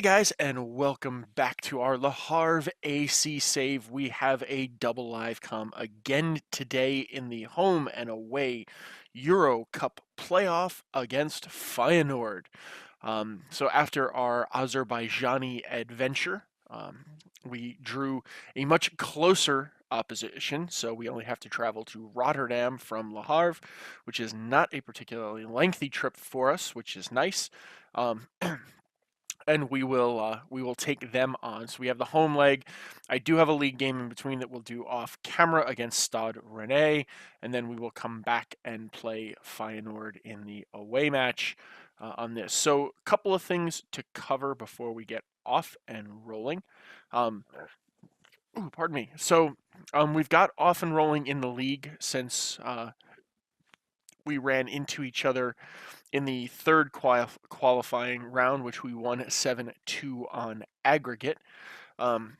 Guys, and welcome back to our Havre AC save. We have a double live com again today in the home and away Euro Cup playoff against Feyenoord. So after our Azerbaijani adventure, we drew a much closer opposition. So we only have to travel to Rotterdam from Le Havre, which is not a particularly lengthy trip for us, which is nice. Um, and we will take them on. So we have the home leg. I do have a league game in between that we'll do off camera against Stade Rennais, and then we will come back and play Feyenoord in the away match on this. So a couple of things to cover before we get off and rolling. Um, Pardon me. So we've got off and rolling in the league since we ran into each other in the third qualifying round, which we won 7-2 on aggregate. Um,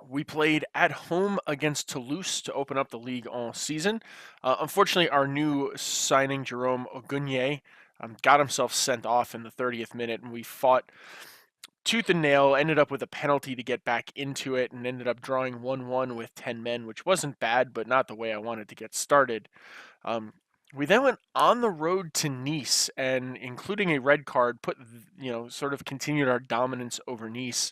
we played at home against Toulouse to open up the league all season. Unfortunately, our new signing, Jerome Ogunye, got himself sent off in the 30th minute, and we fought tooth and nail, ended up with a penalty to get back into it, and ended up drawing 1-1 with 10 men, which wasn't bad, but not the way I wanted to get started. We then went on the road to Nice, and including a red card, sort of continued our dominance over Nice,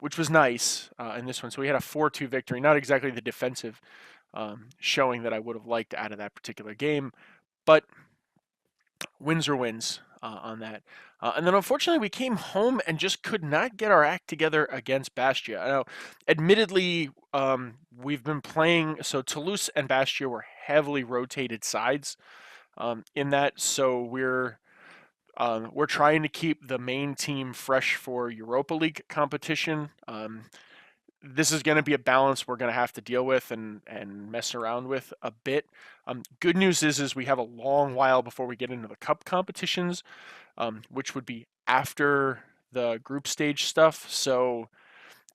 which was nice in this one. So we had a 4-2 victory, not exactly the defensive showing that I would have liked out of that particular game, but wins are wins on that. And then unfortunately, we came home and just could not get our act together against Bastia. Now, admittedly, we've been playing, so Toulouse and Bastia were heavily rotated sides in that, so we're trying to keep the main team fresh for Europa League competition. This is going to be a balance we're going to have to deal with and mess around with a bit. Good news is we have a long while before we get into the cup competitions, which would be after the group stage stuff. So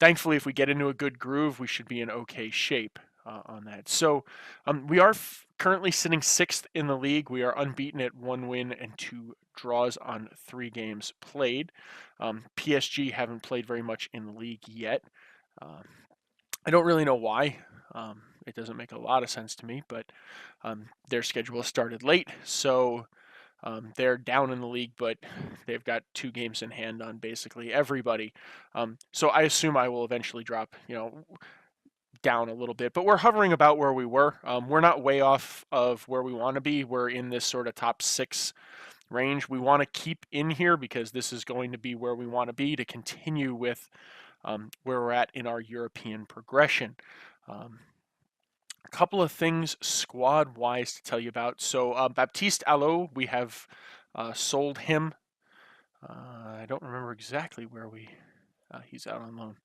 thankfully, if we get into a good groove, we should be in okay shape on that. So we are currently sitting sixth in the league. We are unbeaten at 1 win and 2 draws on 3 games played. PSG haven't played very much in the league yet. I don't really know why. It doesn't make a lot of sense to me, but their schedule started late, so they're down in the league, but they've got 2 games in hand on basically everybody. So I assume I will eventually drop, down a little bit, but we're hovering about where we were. We're not way off of where we want to be. We're in this sort of top 6 range. We want to keep in here because this is going to be where we want to be to continue with where we're at in our European progression. A couple of things squad-wise to tell you about. So Baptiste Allo, we have sold him. I don't remember exactly where he's out on loan.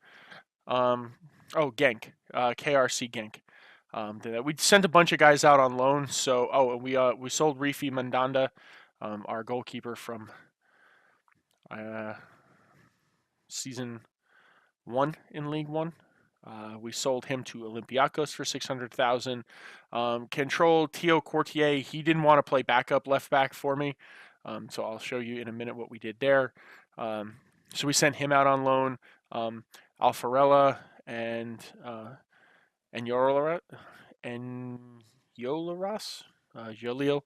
Genk, KRC Genk. We sent a bunch of guys out on loan. So we sold Rifi Mandanda, our goalkeeper from season 1 in League One. We sold him to Olympiacos for 600,000. Control Theo Courtier. He didn't want to play backup left back for me, so I'll show you in a minute what we did there. So we sent him out on loan. Alfarella and Yolaras, Jolil.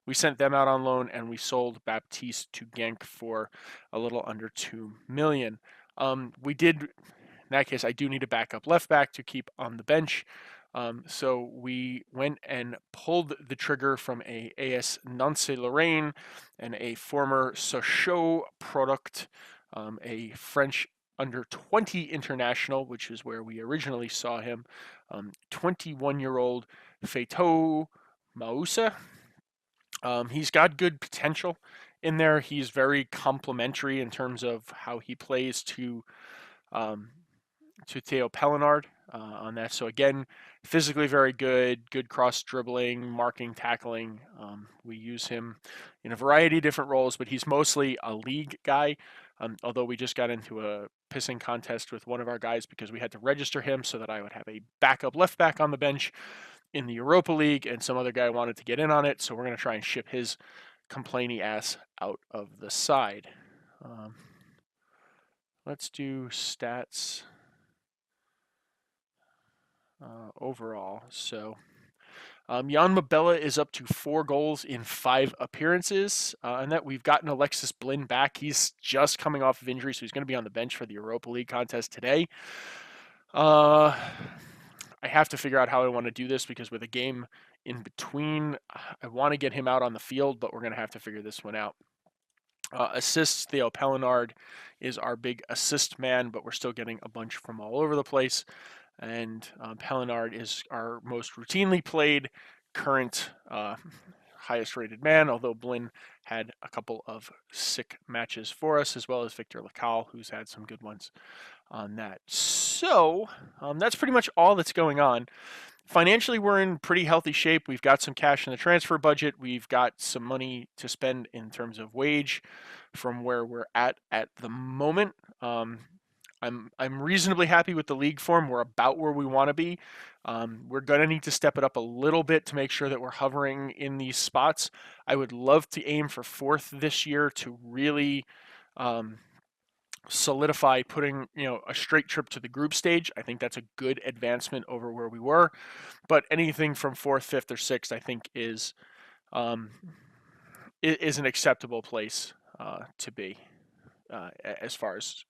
We sent them out on loan, and we sold Baptiste to Genk for a little under 2 million. We did, in that case, I do need a backup left back to keep on the bench. So we went and pulled the trigger from a AS Nancy Lorraine and a former Sochaux product, a French under 20 international, which is where we originally saw him, 21-year-old Feito Mausa. He's got good potential in there. He's very complementary in terms of how he plays to Theo Pellinard on that. So again, physically very good, good cross dribbling, marking, tackling. We use him in a variety of different roles, but he's mostly a league guy. Although we just got into a pissing contest with one of our guys because we had to register him so that I would have a backup left back on the bench in the Europa League, and some other guy wanted to get in on it, so we're going to try and ship his complainy ass out of the side. let's do stats overall. So Jan Mabella is up to 4 goals in 5 appearances, and that we've gotten Alexis Blin back. He's just coming off of injury, so he's going to be on the bench for the Europa League contest today. I have to figure out how I want to do this because with a game in between, I want to get him out on the field, but we're going to have to figure this one out. Assists, Theo Pellinard is our big assist man, but we're still getting a bunch from all over the place. And Pellinard is our most routinely played current highest rated man, although Blin had a couple of sick matches for us, as well as Victor Lacal, who's had some good ones on that. So that's pretty much all that's going on. Financially, we're in pretty healthy shape. We've got some cash in the transfer budget. We've got some money to spend in terms of wage from where we're at the moment. I'm reasonably happy with the league form. We're about where we want to be. We're going to need to step it up a little bit to make sure that we're hovering in these spots. I would love to aim for 4th this year to really solidify putting a straight trip to the group stage. I think that's a good advancement over where we were. But anything from 4th, 5th, or 6th, I think is an acceptable place to be as far as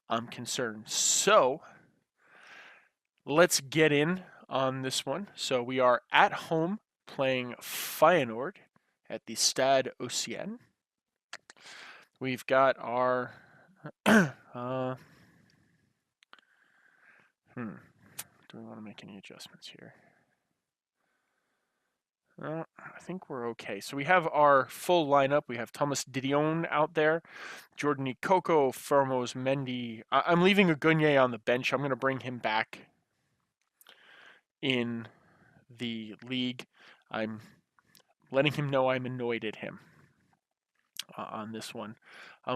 I'm concerned. So let's get in on this one. So we are at home playing Feyenoord at the Stade Océan. We've got our do we want to make any adjustments here? I think we're okay. So we have our full lineup. We have Thomas Didion out there, Jordan Ikoko, Formos Mendy. I'm leaving Agunye on the bench. I'm going to bring him back in the league. I'm letting him know I'm annoyed at him on this one.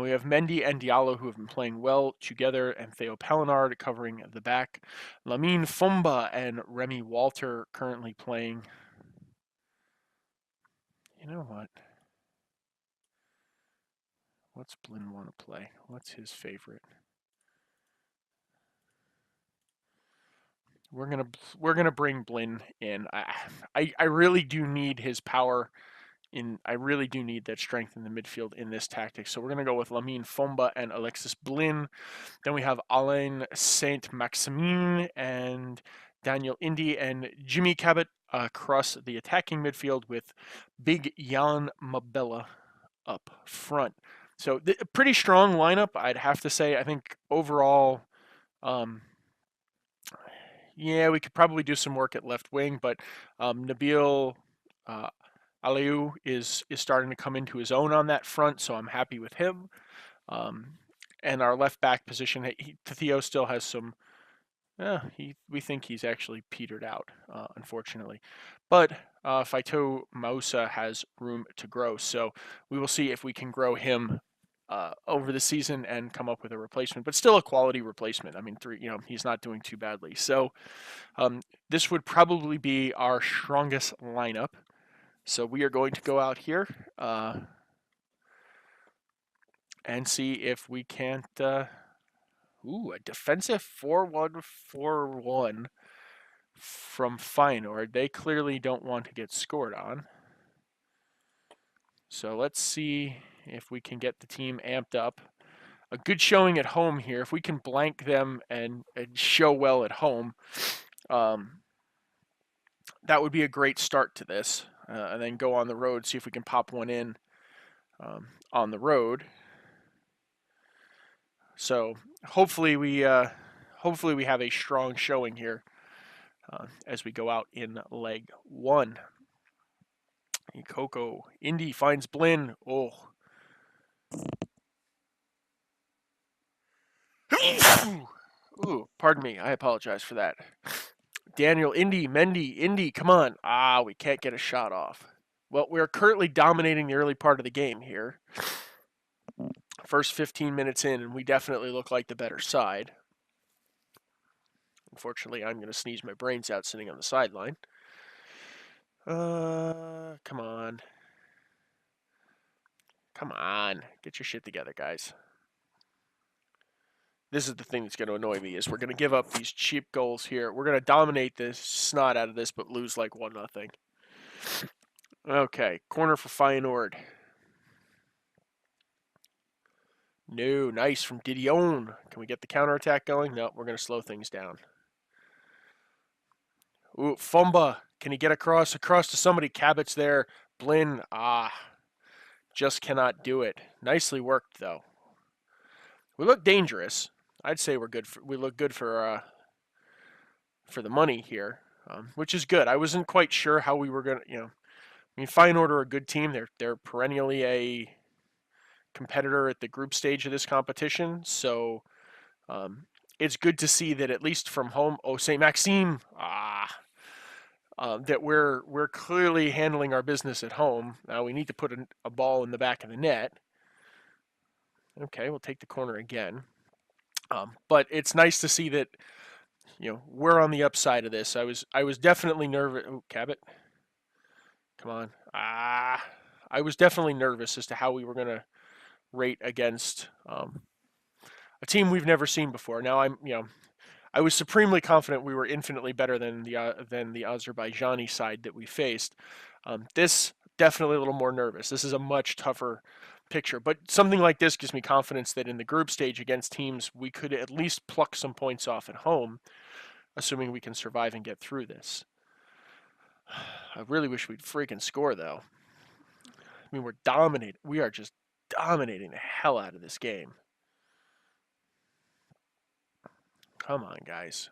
We have Mendy and Diallo who have been playing well together, and Theo Pellinard covering the back. Lamine Fumba and Remy Walter currently playing. You know what? What's Blin want to play? What's his favorite? We're gonna bring Blin in. I really do need his power. I really do need that strength in the midfield in this tactic. So we're going to go with Lamine Fomba and Alexis Blin. Then we have Alain Saint-Maximin and Daniel Indy and Jimmy Cabot across the attacking midfield with Big Jan Mabella up front. So a pretty strong lineup, I'd have to say. I think overall, yeah, we could probably do some work at left wing, but Nabil Aliou is starting to come into his own on that front, so I'm happy with him. And our left back position, Theo still has some. We think he's actually petered out, unfortunately. But Faito Mausa has room to grow, so we will see if we can grow him over the season and come up with a replacement, but still a quality replacement. I mean, he's not doing too badly. So this would probably be our strongest lineup. So we are going to go out here and see if we can't. A defensive 4-1-4-1 from Feyenoord. They clearly don't want to get scored on. So let's see if we can get the team amped up. A good showing at home here. If we can blank them and show well at home, that would be a great start to this. And then go on the road, see if we can pop one in on the road. So hopefully we have a strong showing here as we go out in leg 1. Coco Indy finds Blin. Oh. Ooh, pardon me. I apologize for that. Daniel Indy, Mendy, Indy, come on. We can't get a shot off. Well, we're currently dominating the early part of the game here. First 15 minutes in, and we definitely look like the better side. Unfortunately, I'm going to sneeze my brains out sitting on the sideline. Come on. Come on. Get your shit together, guys. this is the thing that's going to annoy me, is we're going to give up these cheap goals here. We're going to dominate this snot out of this, but lose like 1-0. Okay, corner for Feyenoord. No, nice from Didion. Can we get the counterattack going? No, we're going to slow things down. Ooh, Fumba. Can he get across to somebody? Cabot's there. Blin. Just cannot do it. Nicely worked, though. We look dangerous. I'd say we look good for the money here, which is good. I wasn't quite sure how we were going to, I mean, Feyenoord are a good team. They're perennially a competitor at the group stage of this competition, so it's good to see that at least from home. Oh, Saint Maxime. That we're clearly handling our business at home. Now we need to put a ball in the back of the net. Okay, we'll take the corner again. But it's nice to see that we're on the upside of this. I was definitely nervous. Oh, Cabot, come on. I was definitely nervous as to how we were going to rate against a team we've never seen before. Now I was supremely confident we were infinitely better than the Azerbaijani side that we faced. This definitely a little more nervous. This is a much tougher picture, but something like this gives me confidence that in the group stage against teams we could at least pluck some points off at home, assuming we can survive and get through this. I really wish we'd freaking score, though. I mean, we're dominating. We are just dominating the hell out of this game. Come on, guys.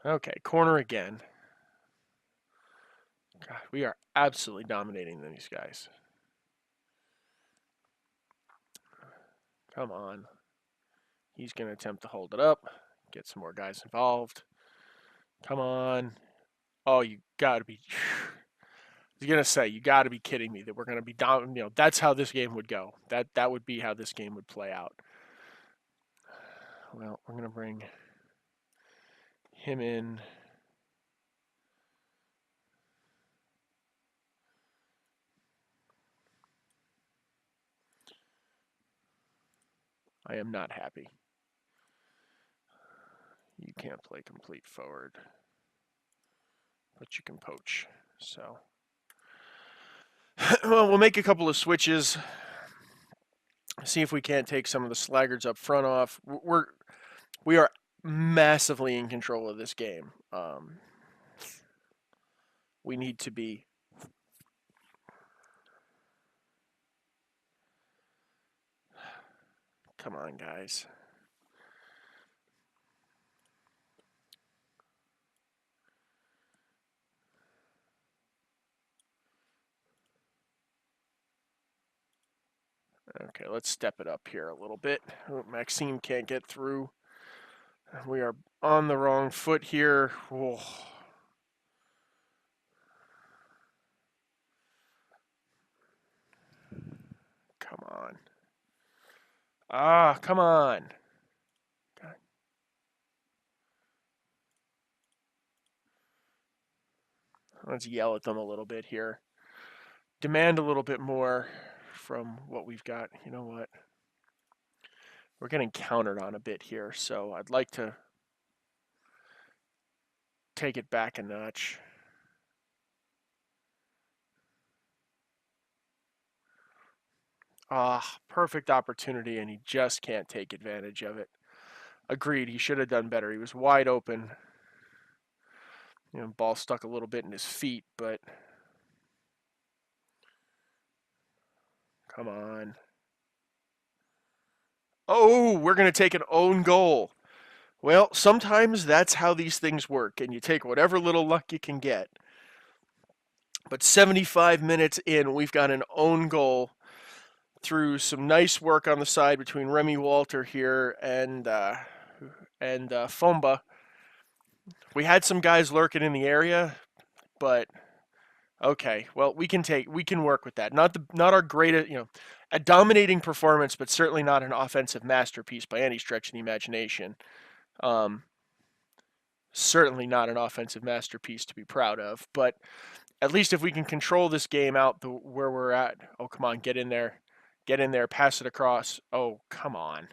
Okay, corner again. God, we are absolutely dominating these guys. Come on. He's going to attempt to hold it up, get some more guys involved. Come on. Oh, you got to be... I was going to say, you got to be kidding me that we're going to be down. That's how this game would go. That would be how this game would play out. Well, we're going to bring him in. I am not happy. You can't play complete forward, but you can poach. So, well, we'll make a couple of switches. See if we can't take some of the slaggards up front off. We are massively in control of this game. We need to be. Come on, guys. Okay, let's step it up here a little bit. Oh, Maxime can't get through. We are on the wrong foot here. Whoa. Come on. Come on. God. Let's yell at them a little bit here. Demand a little bit more from what we've got. You know what? We're getting countered on a bit here, so I'd like to take it back a notch. Perfect opportunity, and he just can't take advantage of it. Agreed, he should have done better. He was wide open. Ball stuck a little bit in his feet, but come on. Oh, we're going to take an own goal. Well, sometimes that's how these things work, and you take whatever little luck you can get. But 75 minutes in, we've got an own goal through some nice work on the side between Remy Walter here and Fomba. We had some guys lurking in the area, but okay. Well, we can work with that. Not our greatest, a dominating performance, but certainly not an offensive masterpiece by any stretch of the imagination. Certainly not an offensive masterpiece to be proud of, but at least if we can control this game out where we're at. Oh, come on, get in there. Get in there, pass it across. Oh, come on.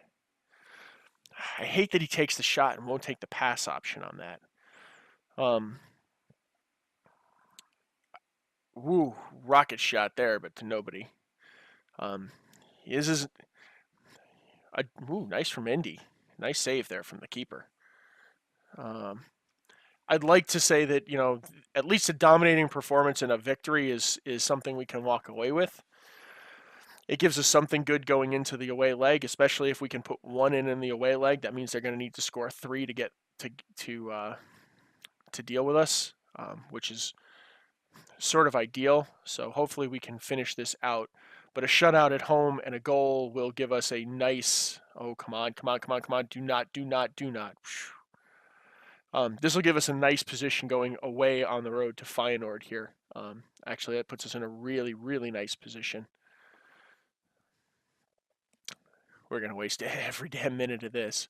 I hate that he takes the shot and won't take the pass option on that. Woo, rocket shot there, but to nobody. This is nice from Indy. Nice save there from the keeper. I'd like to say that, at least a dominating performance and a victory is something we can walk away with. It gives us something good going into the away leg, especially if we can put one in the away leg. That means they're going to need to score 3 to get to deal with us, which is sort of ideal. So hopefully we can finish this out. But a shutout at home and a goal will give us a nice. Oh, come on, come on, come on, come on! Do not, do not, do not. This will give us a nice position going away on the road to Feyenoord here. Actually, that puts us in a really, really nice position. We're going to waste every damn minute of this.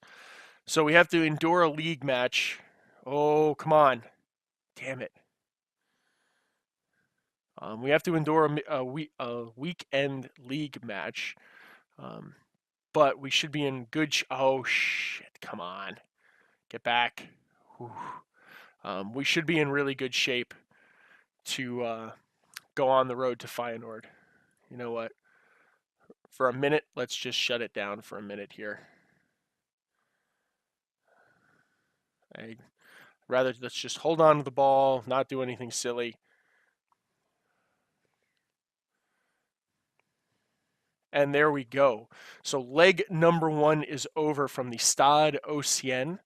So we have to endure a league match. Oh, come on. Damn it. We have to endure a weekend league match. But we should be in good... oh, shit. Come on. Get back. We should be in really good shape to go on the road to Feyenoord. You know what? For a minute, let's just shut it down for a minute here. Let's just hold on to the ball, not do anything silly. And there we go. So leg number 1 is over from the Stade Océan.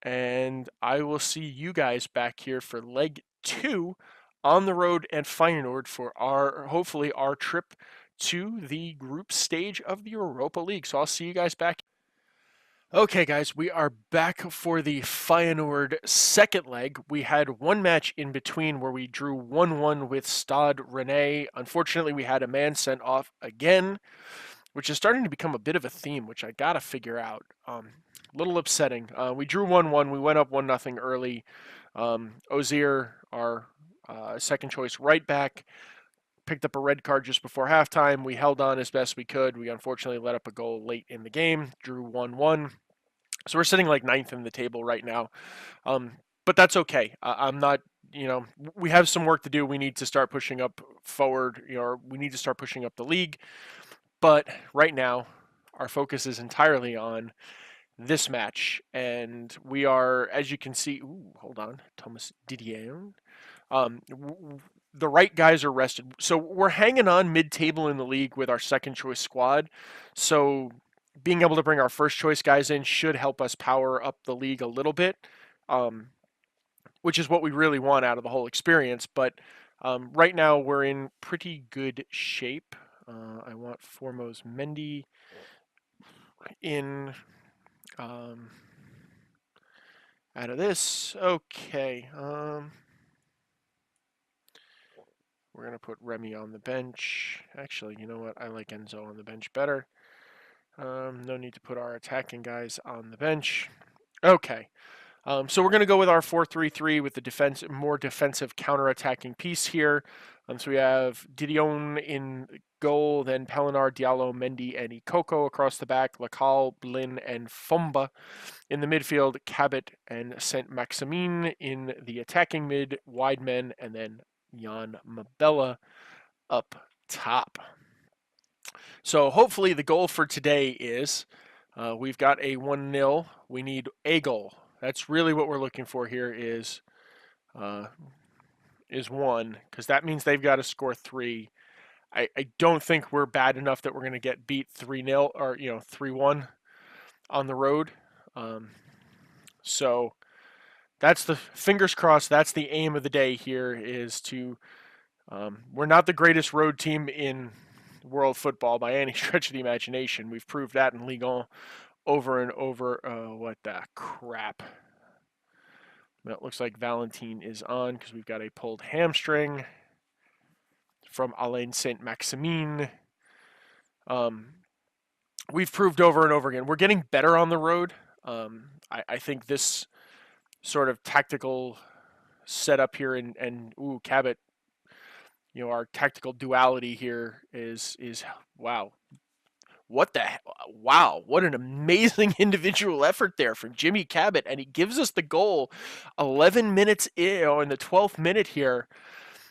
And I will see you guys back here for leg 2 on the road at Feyenoord for hopefully our trip to the group stage of the Europa League. So I'll see you guys back. Okay, guys, we are back for the Feyenoord second leg. We had one match in between where we drew 1-1 with Stade Rennais. Unfortunately, we had a man sent off again, which is starting to become a bit of a theme, which I gotta figure out. A little upsetting. We drew 1-1. We went up 1-0 early. Ozier, our second choice right back, picked up a red card just before halftime. We held on as best we could. We unfortunately let up a goal late in the game, drew 1-1. So we're sitting like 9th in the table right now. But that's okay. I'm not, we have some work to do. We need to start pushing up forward, or we need to start pushing up the league. But right now, our focus is entirely on this match. And we are, as you can see, hold on, Thomas Didier. The right guys are rested. So we're hanging on mid-table in the league with our second choice squad. So being able to bring our first choice guys in should help us power up the league a little bit, which is what we really want out of the whole experience. But right now we're in pretty good shape. I want Formos Mendy in out of this. Okay. We're going to put Remy on the bench. Actually, you know what? I like Enzo on the bench better. No need to put our attacking guys on the bench. Okay. So we're going to go with our 4-3-3 with the more defensive counter-attacking piece here. So we have Didion in goal, then Pelinar, Diallo, Mendy, and Ikoko across the back, Lacal, Blin, and Fomba. In the midfield, Cabot and Saint-Maximin in the attacking mid, wide men, and then Jan Mabella up top. So hopefully the goal for today is we've got a 1-0. We need a goal. That's really what we're looking for here is 1, because that means they've got to score 3. I don't think we're bad enough that we're going to get beat 3-0 or 3-1 on the road. So that's the fingers crossed. That's the aim of the day here is to. We're not the greatest road team in world football by any stretch of the imagination. We've proved that in Ligue 1 over and over. What the crap? Well, it looks like Valentine is on because we've got a pulled hamstring from Alain Saint-Maximin. We've proved over and over again. We're getting better on the road. I think this sort of tactical set up here, and ooh, Cabot, our tactical duality here is wow. Wow, what an amazing individual effort there from Jimmy Cabot, and he gives us the goal 11 minutes in the 12th minute here.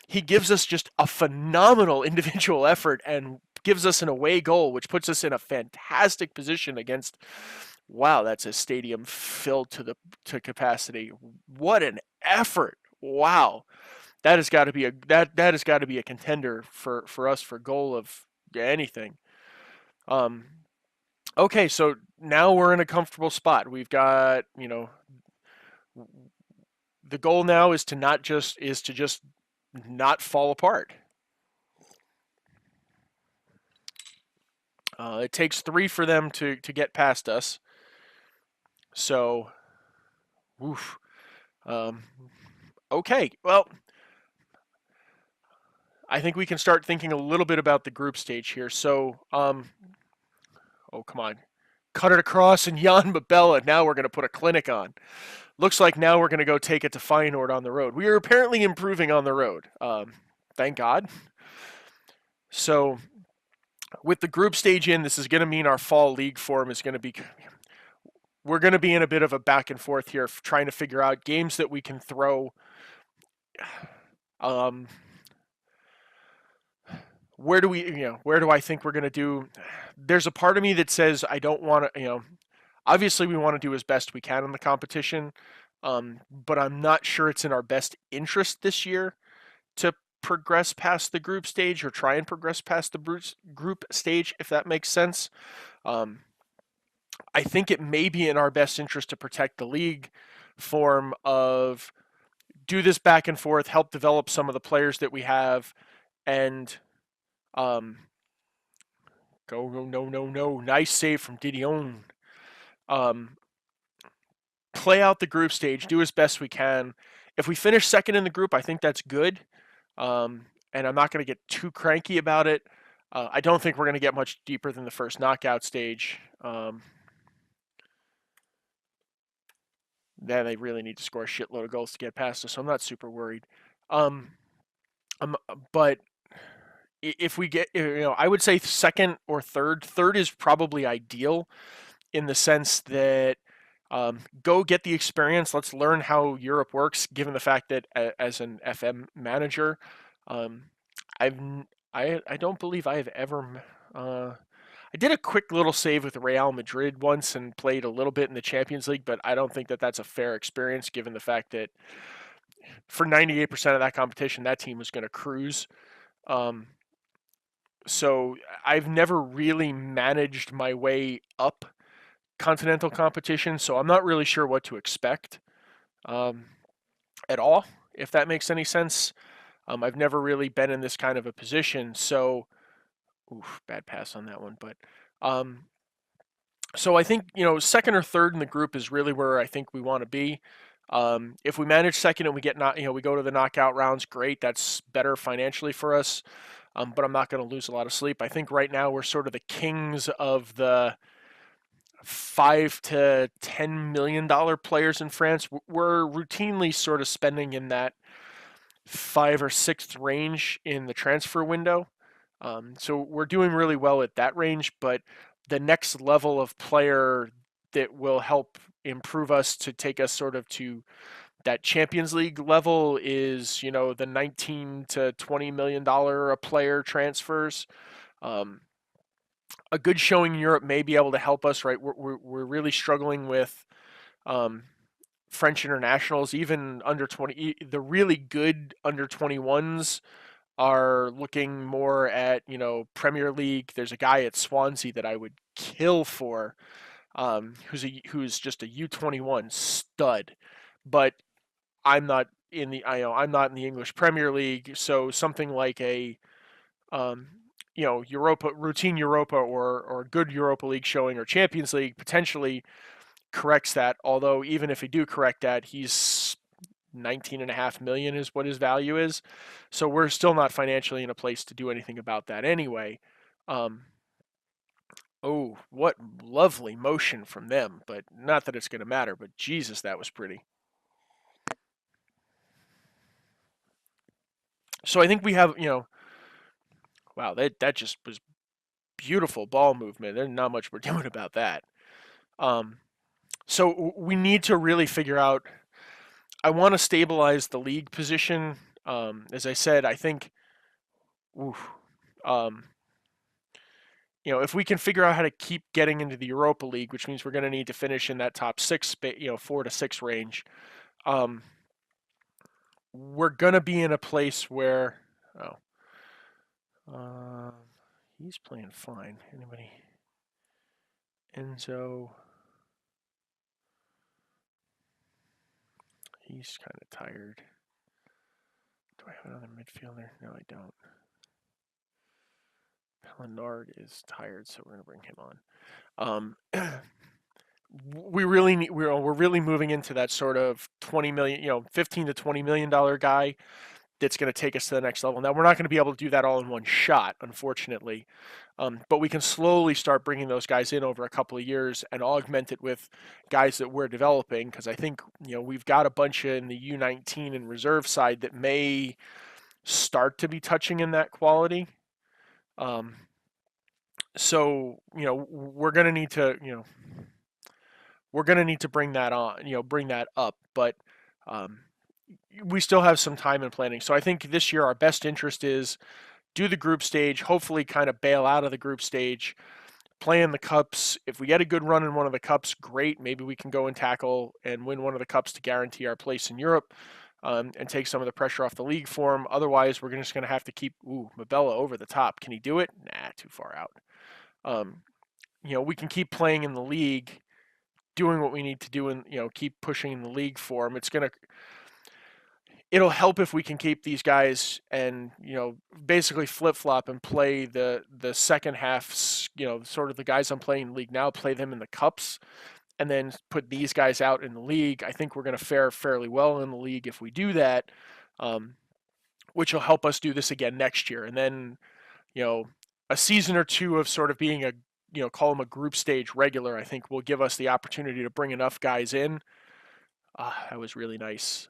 He gives us just a phenomenal individual effort and gives us an away goal, which puts us in a fantastic position against. Wow, that's a stadium filled to capacity. What an effort! Wow, that has got to be that has got to be a contender for us for goal of anything. Um, okay, so now we're in a comfortable spot. We've got the goal now is to just not fall apart. It takes 3 for them to get past us. So, oof. Um, okay, well, I think we can start thinking a little bit about the group stage here. So, oh, come on. Cut it across and Jan Mabella. Now we're going to put a clinic on. Looks like now we're going to go take it to Feyenoord on the road. We are apparently improving on the road. Thank God. So, with the group stage in, this is going to mean our fall league form is going to be. We're going to be in a bit of a back and forth here, trying to figure out games that we can throw. Where do where do I think we're going to do? There's a part of me that says I don't want to, obviously we want to do as best we can in the competition, but I'm not sure it's in our best interest this year to progress past the group stage or try and progress past the group stage, if that makes sense. I think it may be in our best interest to protect the league form of do this back and forth, help develop some of the players that we have, and no, nice save from Didion. Play out the group stage, do as best we can. If we finish second in the group, I think that's good, and I'm not going to get too cranky about it. I don't think we're going to get much deeper than the first knockout stage. Then they really need to score a shitload of goals to get past us, so I'm not super worried. But if we get, I would say second or third. Third is probably ideal in the sense that go get the experience. Let's learn how Europe works, given the fact that as an FM manager, I've I don't believe I have ever. I did a quick little save with Real Madrid once and played a little bit in the Champions League, but I don't think that that's a fair experience given the fact that for 98% of that competition, that team was going to cruise. So I've never really managed my way up continental competition, so I'm not really sure what to expect at all, if that makes any sense. I've never really been in this kind of a position, so oof, bad pass on that one. But so I think second or third in the group is really where I think we want to be. If we manage second and we get we go to the knockout rounds, great. That's better financially for us. But I'm not going to lose a lot of sleep. I think right now we're sort of the kings of the $5 to $10 million players in France. We're routinely sort of spending in that 5th or 6th range in the transfer window. So we're doing really well at that range, but the next level of player that will help improve us to take us sort of to that Champions League level is, the 19 to $20 million a player transfers. A good showing in Europe may be able to help us, right? We're really struggling with French internationals, even under 20. The really good under 21s are looking more at, Premier League. There's a guy at Swansea that I would kill for, who's just a U21 stud, but I'm not in the I'm not in the English Premier League, so something like a Europa, routine Europa, or good Europa League showing, or Champions League potentially corrects that. Although even if we do correct that, he's 19.5 million is what his value is. So we're still not financially in a place to do anything about that anyway. Oh, what lovely motion from them, but not that it's going to matter, but Jesus, that was pretty. So I think we have, wow, that just was beautiful ball movement. There's not much we're doing about that. Um, so we need to really figure out. I want to stabilize the league position. As I said, I think, oof, um, if we can figure out how to keep getting into the Europa League, which means we're going to need to finish in that top six, 4 to 6 range. We're going to be in a place where, he's playing fine. Anybody? Enzo. He's kind of tired. Do I have another midfielder? No, I don't. Pellinard is tired, so we're going to bring him on. We really need, we're really moving into that sort of 20 million, 15 to 20 million dollar guy that's going to take us to the next level. Now we're not going to be able to do that all in one shot, unfortunately, but we can slowly start bringing those guys in over a couple of years and augment it with guys that we're developing. Because I think we've got a bunch in the U19 and reserve side that may start to be touching in that quality. So we're going to need to bring that on, bring that up, but we still have some time in planning. So I think this year our best interest is do the group stage, hopefully kind of bail out of the group stage, play in the cups. If we get a good run in one of the cups, great. Maybe we can go and tackle and win one of the cups to guarantee our place in Europe, and take some of the pressure off the league for him. Otherwise, we're just going to have to keep, Mabella over the top. Can he do it? Nah, too far out. We can keep playing in the league, doing what we need to do, and keep pushing in the league for him. It'll help if we can keep these guys and basically flip flop and play the second half. Sort of the guys I'm playing in the league now, play them in the cups, and then put these guys out in the league. I think we're going to fare fairly well in the league if we do that, which will help us do this again next year. And then a season or two of sort of being a call them a group stage regular, I think will give us the opportunity to bring enough guys in. That was really nice.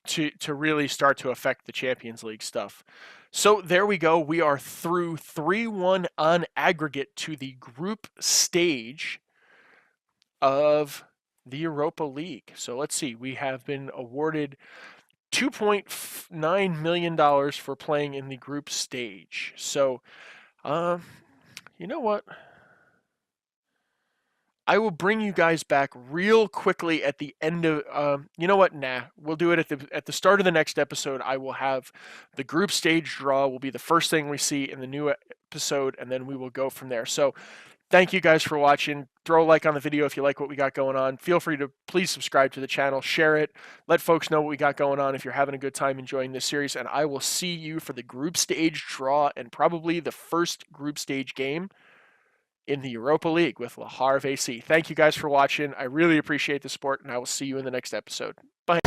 To really start to affect the Champions League stuff. So there we go. We are through 3-1 on aggregate to the group stage of the Europa League. So let's see. We have been awarded $2.9 million for playing in the group stage. So, you know what? I will bring you guys back real quickly at the end of. You know what? Nah, we'll do it at the start of the next episode. I will have the group stage draw. Will be the first thing we see in the new episode, and then we will go from there. So, thank you guys for watching. Throw a like on the video if you like what we got going on. Feel free to please subscribe to the channel, share it, let folks know what we got going on if you're having a good time enjoying this series. And I will see you for the group stage draw and probably the first group stage game in the Europa League with Havre AC. Thank you guys for watching. I really appreciate the support, and I will see you in the next episode. Bye.